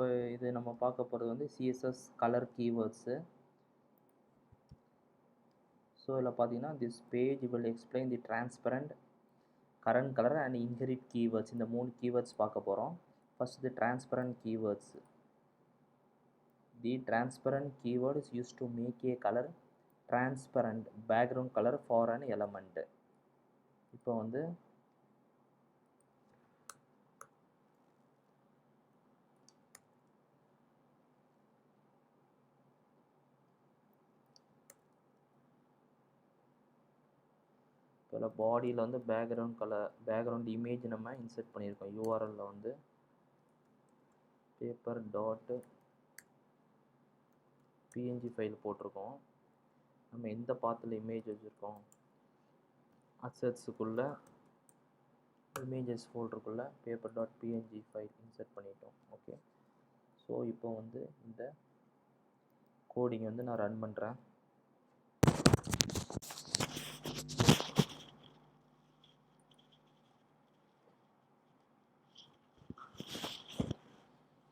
இப்போ இது நம்ம பார்க்க போகிறது வந்து சிஎஸ்எஸ் கலர் கீவேர்ட்ஸு. ஸோ இதில் பார்த்தீங்கன்னா this page will explain the transparent, current colour and inherit keywords. இந்த 3 கீவேர்ட்ஸ் பார்க்க போகிறோம். First the transparent keywords. The transparent keyword is used to make a color transparent background color for an element. இப்போ வந்து இப்போ பாடியில் வந்து background colour, background image நம்ம insert பண்ணியிருக்கோம். யூஆர்எல்ல வந்து பேப்பர் டாட் பிஎன்ஜி ஃபைல் போட்டிருக்கோம். நம்ம எந்த பாத்தில் இமேஜ் வச்சுருக்கோம், அசட்ஸுக்குள்ளே இமேஜஸ் ஃபோல்டருக்குள்ளே paper dot PNG file insert பண்ணிட்டோம். ஓகே, ஸோ இப்போ வந்து இந்த கோடிங் வந்து நான் ரன் பண்ணுறேன்.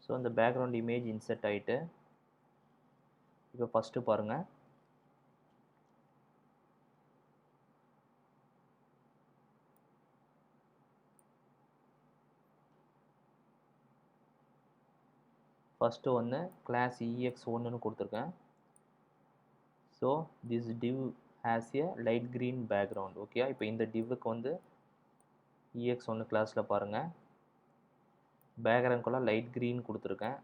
ஸோ இந்த பேக்ரவுண்ட் இமேஜ் இன்சர்ட் ஆகிட்டு இப்போ ஃபஸ்ட்டு பாருங்கள். ஃபஸ்ட்டு ஒன்று கிளாஸ் EX1ன்னு கொடுத்துருக்கேன். So this div has a light green background. Okay, இப்போ இந்த டிவ்வுக்கு வந்து EX1 கிளாஸில் பாருங்கள், பேக்ரவுண்ட்குள்ள லைட் க்ரீன் கொடுத்துருக்கேன்.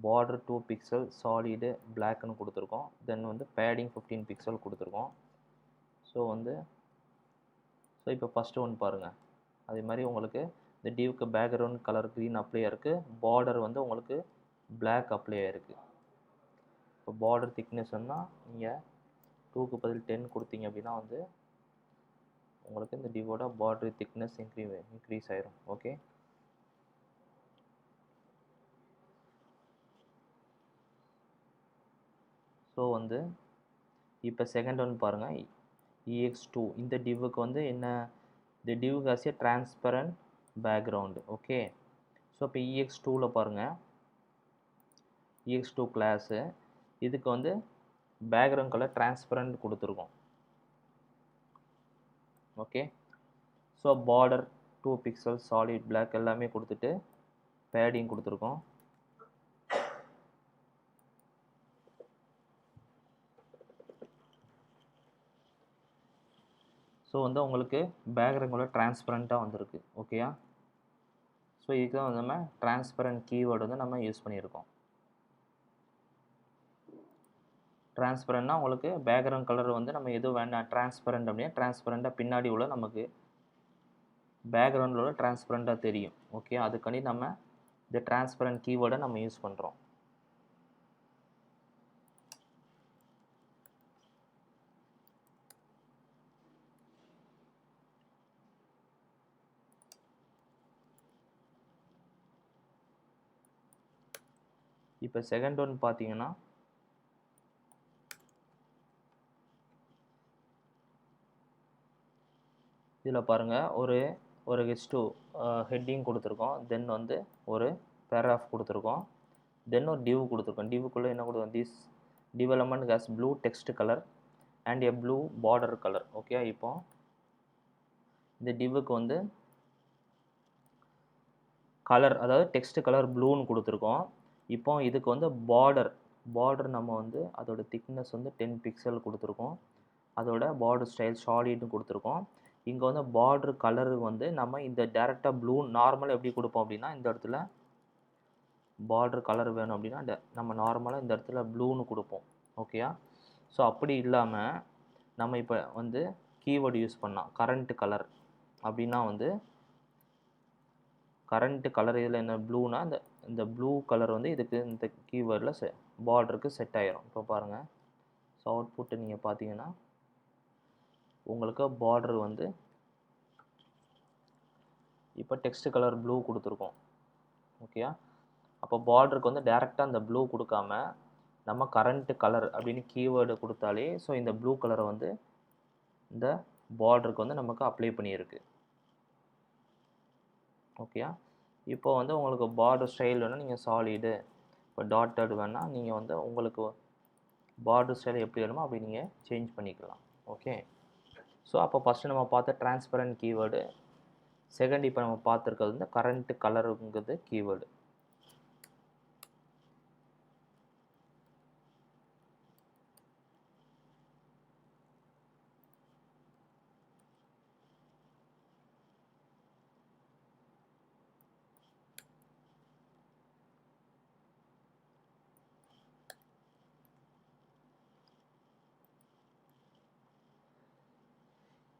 பார்டர் 2 பிக்சல் சாலிடு பிளாக்னு கொடுத்துருக்கோம். தென் வந்து பேடிங் 15 பிக்சல் கொடுத்துருக்கோம். ஸோ இப்போ ஃபஸ்ட்டு ஒன்று பாருங்கள். அதே மாதிரி உங்களுக்கு இந்த டிவ்க்கு பேக்ரவுண்ட் கலர் க்ரீன் அப்ளை இருக்குது, பார்டர் வந்து உங்களுக்கு பிளாக் அப்ளை ஆகிருக்கு. இப்போ பார்டர் திக்னஸ்ன்னா நீங்கள் 2க்கு பதில் 10 கொடுத்தீங்க அப்படின்னா வந்து உங்களுக்கு இந்த டிவோட பார்டர் திக்னஸ் இன்க்ரீஸ் ஆயிரும். ஓகே, ஸோ வந்து இப்போ செகண்ட் ஒன் பாருங்கள், EX2. இந்த டிவ்வுக்கு வந்து என்ன, இந்த div has A transparent background. Okay, so இப்போ EX2வில் பாருங்கள், EX2 கிளாஸு, இதுக்கு வந்து பேக்ரவுண்ட் கலர் டிரான்ஸ்பரண்ட் கொடுத்துருக்கோம். Okay, so border 2 pixel solid block எல்லாமே கொடுத்துட்டு பேடிங் கொடுத்துருக்கோம். ஸோ வந்து உங்களுக்கு பேக்ரவுண்டோட டிரான்ஸ்பரண்ட்டாக வந்திருக்கு. ஓகேயா, ஸோ இதுக்கு தான் வந்து நம்ம டிரான்ஸ்பரண்ட் கீவேர்டு வந்து நம்ம யூஸ் பண்ணியிருக்கோம். டிரான்ஸ்பரண்ட்னா உங்களுக்கு பேக்ரவுண்ட் கலர் வந்து நம்ம எதுவும் வேண்டாம், டிரான்ஸ்பரண்ட் அப்படின்னா டிரான்ஸ்பரண்ட்டாக பின்னாடி உள்ள நமக்கு பேக்ரவுண்டில் உள்ள டிரான்ஸ்பரண்ட்டாக தெரியும். ஓகே, அதுக்காண்டி நம்ம இந்த டிரான்ஸ்பரண்ட் கீவேர்டை நம்ம யூஸ் பண்ணுறோம். இப்போ செகண்ட் ஒன் பார்த்தீங்கன்னா இதில் பாருங்கள், ஒரு H2 ஹெட்டிங் கொடுத்துருக்கோம். தென் வந்து ஒரு பேராகிராஃப் கொடுத்துருக்கோம். தென் ஒரு டிவ் கொடுத்துருக்கோம். டிவுக்குள்ளே என்ன கொடுத்துருக்கோம், this div element has blue text color and a blue border color. Okay, இப்போ இந்த டிவுக்கு வந்து கலர், அதாவது டெக்ஸ்ட் கலர் ப்ளூன்னு கொடுத்துருக்கோம். இப்போ இதுக்கு வந்து பார்டர் நம்ம வந்து அதோட திக்னஸ் வந்து 10 பிக்சல் கொடுத்துருக்கோம். அதோட பார்டர் ஸ்டைல் சாலிட்னு கொடுத்துருக்கோம். இங்கே வந்து பார்டர் கலரு வந்து நம்ம இந்த டேரெக்டாக ப்ளூ நார்மலாக எப்படி கொடுப்போம் அப்படின்னா, இந்த இடத்துல பார்டர் கலர் வேணும் அப்படின்னா நம்ம நார்மலாக இந்த இடத்துல ப்ளூன்னு கொடுப்போம். ஓகேயா, ஸோ அப்படி இல்லாமல் நம்ம இப்போ வந்து கீவேர்டு யூஸ் பண்ணலாம். கரண்ட் கலர் அப்படின்னா வந்து கரண்ட் கலர் இதில் என்ன ப்ளூனா இந்த ப்ளூ கலர் வந்து இதுக்கு இந்த கீவேர்டில் பார்டருக்கு செட் ஆகிரும். இப்போ பாருங்கள், ஸோ அவுட்புட்டு நீங்கள் பார்த்தீங்கன்னா உங்களுக்கு பார்டர் வந்து இப்போ டெக்ஸ்ட் கலர் ப்ளூ கொடுத்துருக்கோம். ஓகேயா, அப்போ பார்டருக்கு வந்து டேரெக்டாக அந்த ப்ளூ கொடுக்காம நம்ம கரண்ட் கலர் அப்படின்னு கீவேர்டு கொடுத்தாலே ஸோ இந்த ப்ளூ கலரை வந்து இந்த பார்டருக்கு வந்து நமக்கு அப்ளை பண்ணியிருக்கு. ஓகேயா, இப்போ வந்து உங்களுக்கு பார்டர் ஸ்டைல் வேணால் நீங்கள் சாலிடு, இப்போ டாட்டட் வேணால் நீங்கள் வந்து உங்களுக்கு பார்டர் ஸ்டைல் எப்படி வேணுமோ அப்படி நீங்கள் சேஞ்ச் பண்ணிக்கலாம். ஓகே. ஸோ அப்போ ஃபஸ்ட்டு நம்ம பார்த்த டிரான்ஸ்பரண்ட் கீவேர்டு, செகண்ட் இப்போ நம்ம பார்த்துருக்கிறது வந்து கரண்ட் கலருங்கிறது கீவேர்டு.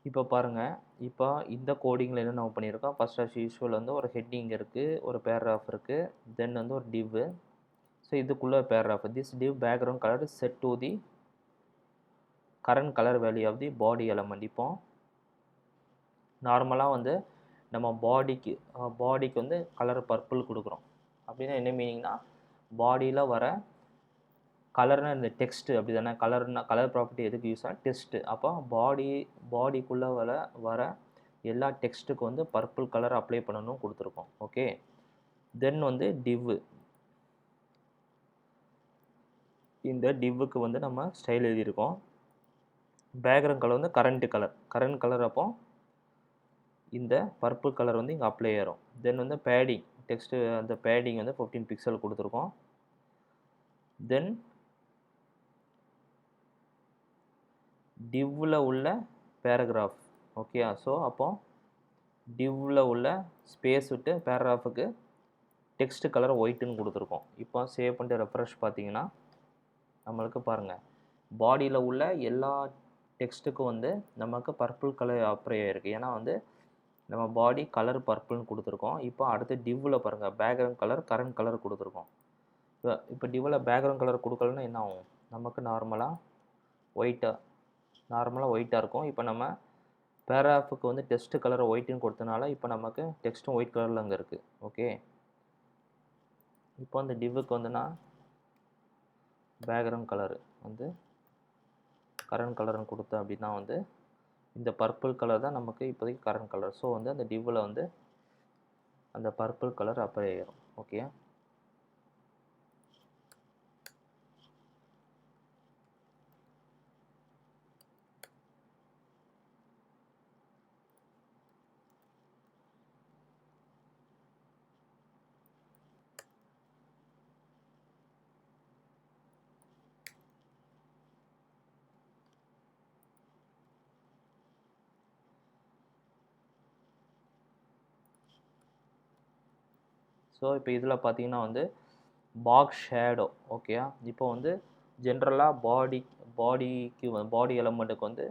இப்போ பாருங்கள், இப்போ இந்த கோடிங்கில் என்ன நம்ம பண்ணியிருக்கோம், ஃபஸ்ட் ஆஸ் யூஸ்வல் வந்து ஒரு ஹெட்டிங் இருக்குது, ஒரு பேராகிராஃப் இருக்குது, தென் வந்து ஒரு டிவ். ஸோ இதுக்குள்ளே paragraph, this div background colour set to the current colour value of the body element. இப்போ நார்மலாக வந்து நம்ம பாடிக்கு வந்து கலர் பர்பிள் கொடுக்குறோம். அப்படின்னா என்ன மீனிங்னா, பாடியில் வர கலர்னா இந்த டெக்ஸ்ட்டு அப்படி தானே, கலர் ப்ராப்பர்ட்டி எதுக்கு யூஸ் ஆகும், டெக்ஸ்ட்டு. அப்போ பாடிக்குள்ளே வர எல்லா டெக்ஸ்ட்டுக்கு வந்து பர்பிள் கலர் அப்ளை பண்ணணும் கொடுத்துருக்கோம். ஓகே. தென் வந்து டிவ், இந்த டிவ்வுக்கு வந்து நம்ம ஸ்டைல் எழுதியிருக்கோம். பேக்ரவுண்ட் கலர் வந்து கரண்ட் கலர் அப்போ இந்த பர்பிள் கலர் வந்து இங்கே அப்ளை ஆயிரும். தென் வந்து பேடிங், டெக்ஸ்ட்டு அந்த பேடிங் வந்து 15 பிக்சல் கொடுத்துருக்கோம். தென் டிவ்வில் உள்ள பேராகிராஃப். ஓகே. ஸோ அப்போ டிவ்வில் உள்ள ஸ்பேஸ் விட்டு பேராகிராஃபுக்கு டெக்ஸ்ட் கலர் ஒயிட்டுன்னு கொடுத்துருக்கோம். இப்போ சேவ் பண்ணிட்டு ரெஃப்ரெஷ் பார்த்தீங்கன்னா நம்மளுக்கு பாருங்கள், பாடியில் உள்ள எல்லா டெக்ஸ்ட்டுக்கும் வந்து நமக்கு பர்பிள் கலர் அப்ளை ஆகிருக்கு. ஏன்னா வந்து நம்ம பாடி கலர் பர்பிள்னு கொடுத்துருக்கோம். இப்போ அடுத்து டிவ்வில் பாருங்கள், பேக்ரவுண்ட் கலர் கரண்ட் கலர் கொடுத்துருக்கோம். இப்போ டிவ்வில் பேக்ரவுண்ட் கலர் கொடுக்கலன்னா என்ன ஆகும், நமக்கு நார்மலாக ஒயிட்டாக இருக்கும். இப்போ நம்ம பேராகிராஃபுக்கு வந்து டெக்ஸ்ட் கலரை ஒயிட்டுன்னு கொடுத்தனால இப்போ நமக்கு டெக்ஸ்ட்டும் ஒயிட் கலரில் அங்கே இருக்குது. ஓகே. இப்போ அந்த டிவ்வுக்கு வந்து நான் பேக்ரவுண்ட் கலரு வந்து கரண்ட் கலர்னு கொடுத்தேன் அப்படின்னா வந்து இந்த பர்பிள் கலர் தான் நமக்கு இப்போதைக்கு கரண்ட் கலர். ஸோ வந்து அந்த டிவ்வில் வந்து அந்த பர்பிள் கலர் அப்ளை ஆகிரும். ஓகே. ஸோ இப்போ இதில் பார்த்தீங்கன்னா வந்து பாக்ஸ் ஷேடோ. ஓகேயா. இப்போ வந்து ஜென்ரலாக பாடி எலமெண்ட்டுக்கு வந்து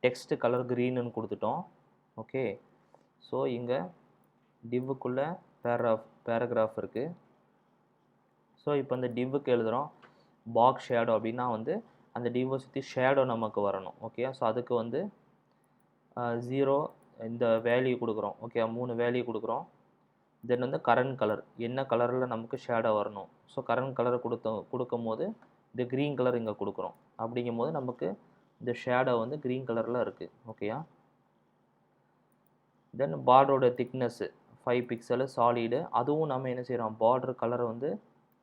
டெக்ஸ்ட் கலர் க்ரீனுன்னு கொடுத்துட்டோம். ஓகே. ஸோ இங்கே டிவ்வுக்குள்ளே பேராகிராஃப் இருக்குது. ஸோ இப்போ அந்த டிவ்வுக்கு எழுதுகிறோம் பாக்ஸ் ஷேடோ அப்படின்னா வந்து அந்த டிவ்வை சுற்றி ஷேடோ நமக்கு வரணும். ஓகே. ஸோ அதுக்கு வந்து 0 இந்த வேல்யூ கொடுக்குறோம். ஓகே. 3 வேல்யூ கொடுக்குறோம். தென் வந்து கரண்ட் கலர், என்ன கலரில் நமக்கு ஷேடோ வரணும். ஸோ கரண்ட் கலர் கொடுக்கும் போது இந்த க்ரீன் கலர் இங்கே கொடுக்குறோம். அப்படிங்கும் போது நமக்கு இந்த ஷேடோ வந்து க்ரீன் கலரில் இருக்குது. ஓகேயா. தென் பார்டரோட திக்னஸ்ஸு 5 பிக்சலு சாலிடு, அதுவும் நம்ம என்ன செய்கிறோம், பார்டர் கலரை வந்து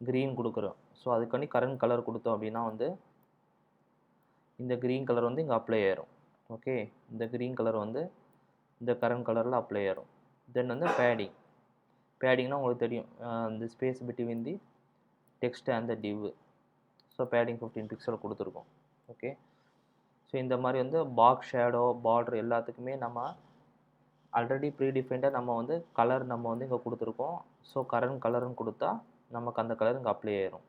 க்ரீன் கொடுக்குறோம். ஸோ அதுக்காண்டி கரண்ட் கலர் கொடுத்தோம் அப்படின்னா வந்து இந்த க்ரீன் கலர் வந்து இங்கே அப்ளை ஆயிரும். ஓகே. இந்த க்ரீன் கலர் வந்து இந்த கரண்ட் கலரில் அப்ளை ஆயிரும். தென் வந்து பேடிங்னா உங்களுக்கு தெரியும், இந்த space between the text and the div. So padding 15 pixel கொடுத்துருக்கோம். ஓகே. ஸோ இந்த மாதிரி வந்து பாக்ஸ் ஷேடோ பார்டர் எல்லாத்துக்குமே நம்ம ஆல்ரெடி ப்ரீடிஃபைண்டாக நம்ம வந்து கலர் நம்ம வந்து இங்கே கொடுத்துருக்கோம். ஸோ கரண்ட் கலர்னு கொடுத்தா நமக்கு அந்த கலர் இங்கே அப்ளை ஆயிரும்.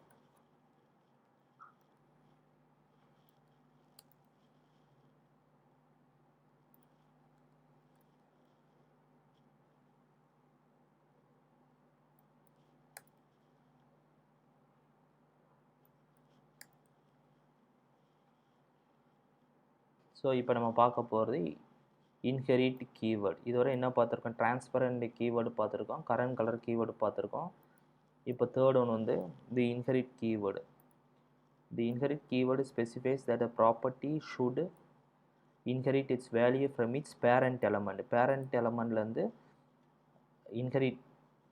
ஸோ இப்போ நம்ம பார்க்க போகிறது இன்ஹெரிட் கீவேர்டு. இதுவரை என்ன பார்த்துருக்கோம், டிரான்ஸ்பரண்ட் கீவேர்டு பார்த்துருக்கோம், கரண்ட் கலர் கீவேர்டு பார்த்துருக்கோம். இப்போ தேர்ட் ஒன் வந்து the inherit keyword. The inherit keyword specifies that a property should inherit its value from its parent element. Parent எலமெண்ட்லேருந்து இன்ஹெரிட்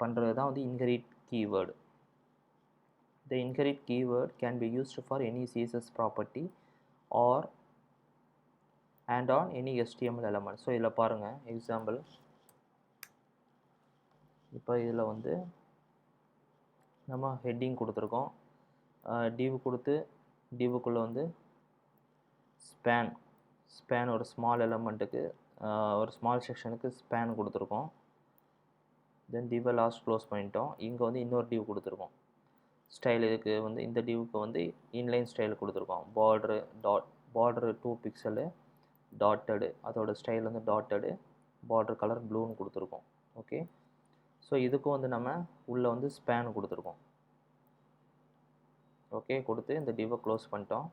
பண்ணுறது தான் வந்து inherit keyword. The inherit keyword can be used for any CSS property or and on any HTML element. So இதில் பாருங்கள் example, இப்போ இதில் வந்து நம்ம ஹெட்டிங் கொடுத்துருக்கோம், div கொடுத்து divக்குள்ளே வந்து ஸ்பேன் ஒரு ஸ்மால் எலமெண்ட்டுக்கு ஒரு ஸ்மால் செக்ஷனுக்கு ஸ்பேன் கொடுத்துருக்கோம். தென் டிவை லாஸ்ட் க்ளோஸ் பண்ணிட்டோம். இங்கே வந்து இன்னொரு டிவ் கொடுத்துருக்கோம். ஸ்டைல் இதுக்கு வந்து இந்த டிவுக்கு வந்து இன்லைன் ஸ்டைல் கொடுத்துருக்கோம். பார்டரு 2 பிக்சலு டாட்டடு, அதோட ஸ்டைல் வந்து டாட்டடு, பார்டர் கலர் ப்ளூன்னு கொடுத்துருக்கோம். ஓகே, ஸோ இதுக்கும் வந்து நம்ம உள்ளே வந்து ஸ்பேன் கொடுத்துருக்கோம். ஓகே, கொடுத்து இந்த டிவை க்ளோஸ் பண்ணிட்டோம்.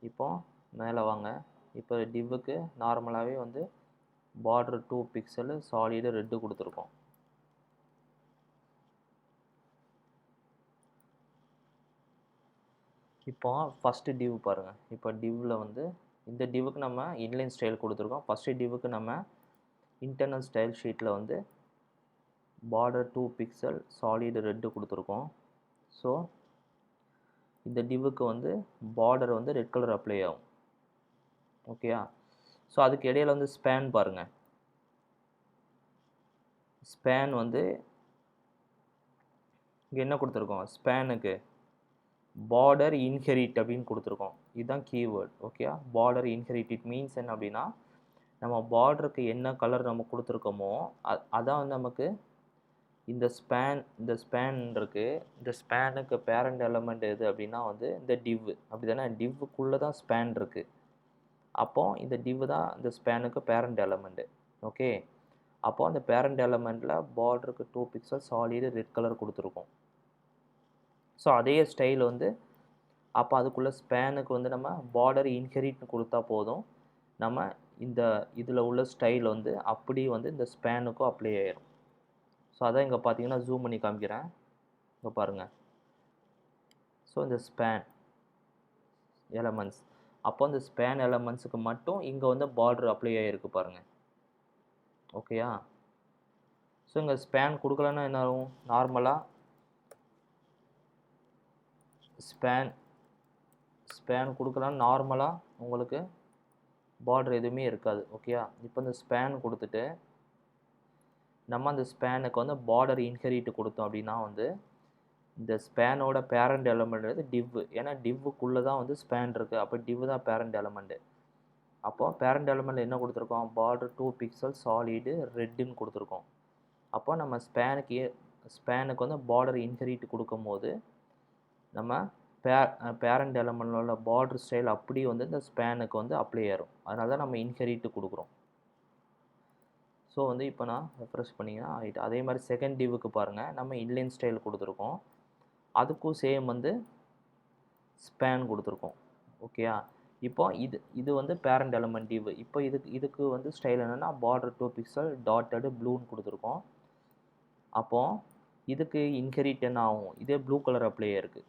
இப்போ மேலே வாங்க. இப்போ டிவுக்கு நார்மலாகவே வந்து பார்டர் 2 பிக்சலு சாலிடு ரெட்டு கொடுத்துருக்கோம். இப்போ ஃபஸ்ட்டு டிவ் பாருங்கள். இப்போ டிவ்வில் வந்து இந்த டிவுக்கு நம்ம இன்லைன் ஸ்டைல் கொடுத்துருக்கோம். ஃபஸ்ட்டு டிவுக்கு நம்ம இன்டர்னல் ஸ்டைல் ஷீட்டில் வந்து பார்டர் 2 பிக்சல் சாலிடு ரெட்டு கொடுத்துருக்கோம். ஸோ இந்த டிவுக்கு வந்து பார்டர் வந்து ரெட் கலர் அப்ளை ஆகும். ஓகேயா, ஸோ அதுக்கு இடையில வந்து ஸ்பேன் பாருங்கள். ஸ்பேன் வந்து இங்கே என்ன கொடுத்துருக்கோம், ஸ்பேனுக்கு பார்டர் இன்ஹெரிட் அப்படின்னு கொடுத்துருக்கோம். இதுதான் கீவேர்ட். ஓகேயா, பார்டர் இன்ஹெரிட் இட் மீன்ஸ் என்ன அப்படின்னா, நம்ம பார்டருக்கு என்ன கலர் நம்ம கொடுத்துருக்கோமோ அதான் வந்து நமக்கு இந்த ஸ்பேன் இருக்குது. இந்த ஸ்பேனுக்கு பேரண்ட் எலமெண்ட் எது அப்படின்னா வந்து இந்த டிவ். அப்படி தானே, டிவ்வுக்குள்ளே தான் ஸ்பேன் இருக்குது. அப்போது இந்த டிவ் தான் இந்த ஸ்பேனுக்கு பேரண்ட் எலமெண்ட்டு. ஓகே, அப்போது அந்த பேரண்ட் எலமெண்ட்டில் பார்டருக்கு 2 பிக்சல் சாலிடு ரெட் கலர் கொடுத்துருக்கோம். ஸோ அதே ஸ்டைல் வந்து அப்போ அதுக்குள்ளே ஸ்பேனுக்கு வந்து நம்ம பார்டர் இன்ஹெரிட்னு கொடுத்தா போதும், நம்ம இந்த இதில் உள்ள ஸ்டைல் வந்து அப்படி வந்து இந்த ஸ்பேனுக்கும் அப்ளை ஆயிரும். ஸோ அதான் இங்கே பார்த்தீங்கன்னா ஜூம் பண்ணி காமிக்கிறேன். இங்கே பாருங்கள். ஸோ இந்த ஸ்பேன் எலமெண்ட்ஸ், அப்போ இந்த ஸ்பேன் எலமெண்ட்ஸுக்கு மட்டும் இங்கே வந்து பார்டர் அப்ளை ஆகிருக்கு பாருங்கள். ஓகேயா, ஸோ இங்கே ஸ்பேன் கொடுக்கலன்னா என்ன ஆகும், நார்மலாக ஸ்பேன் கொடுக்கலாம், நார்மலாக உங்களுக்கு பார்டர் எதுவுமே இருக்காது. ஓகேயா, இப்போ இந்த ஸ்பேன் கொடுத்துட்டு நம்ம அந்த ஸ்பேனுக்கு வந்து பார்டர் இன்ஹெரிட் கொடுத்தோம் அப்படின்னா வந்து இந்த ஸ்பேனோட பேரண்ட் எலமெண்ட் வந்து டிவ். ஏன்னா டிவ்வுக்குள்ளே தான் வந்து ஸ்பேன் இருக்குது. அப்போ டிவ் தான் பேரண்ட் எலமெண்ட்டு. அப்போது பேரண்ட் எலமெண்ட் என்ன கொடுத்துருக்கோம், பார்டர் 2 பிக்சல் சாலிடு ரெட்டுன்னு கொடுத்துருக்கோம். அப்போ நம்ம ஸ்பேனுக்கு வந்து பார்டர் இன்ஹெரிட் கொடுக்கும் போது நம்ம பேரண்ட் எலமெண்டோட பார்டர் ஸ்டைல் அப்படி வந்து இந்த ஸ்பேனுக்கு வந்து அப்ளை ஆயிரும். அதனால தான் நம்ம இன்ஹெரிட் கொடுக்குறோம். ஸோ வந்து இப்போ நான் ரெஃப்ரெஷ் பண்ணிங்கன்னா ஆகிட்டு. அதே மாதிரி செகண்ட் டிவுக்கு பாருங்கள், நம்ம இன்லைன் ஸ்டைல் கொடுத்துருக்கோம். அதுக்கும் சேம் வந்து ஸ்பேன் கொடுத்துருக்கோம். ஓகேயா, இப்போ இது வந்து பேரண்ட் எலமெண்ட் டிவ். இப்போ இதுக்கு வந்து ஸ்டைல் என்னென்னா பார்டர் 2 பிக்சல் டாட்டடு ப்ளூன்னு கொடுத்துருக்கோம். அப்போது இதுக்கு இன்ஹெரிட் என்ன ஆகும், இதே ப்ளூ கலர் அப்ளை இருக்குது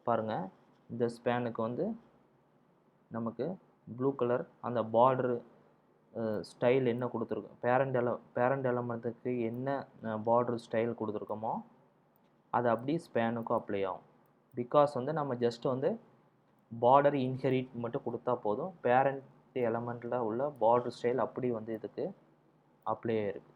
பாருங்கள். இந்த ஸ்பேனுக்கு வந்து நமக்கு ப்ளூ கலர் அந்த பார்டரு ஸ்டைல் என்ன கொடுத்துருக்கோம், பேரண்ட் எலமெண்ட்டுக்கு என்ன பார்டர் ஸ்டைல் கொடுத்துருக்கோமோ அது அப்படி ஸ்பேனுக்கும் அப்ளை ஆகும். பிகாஸ் வந்து நம்ம ஜஸ்ட் வந்து பார்டர் இன்ஹெரிட் மட்டும் கொடுத்தா போதும், பேரண்ட் எலமெண்ட்டில் உள்ள பார்டர் ஸ்டைல் அப்படி வந்து இதுக்கு அப்ளை ஆகிருக்கு.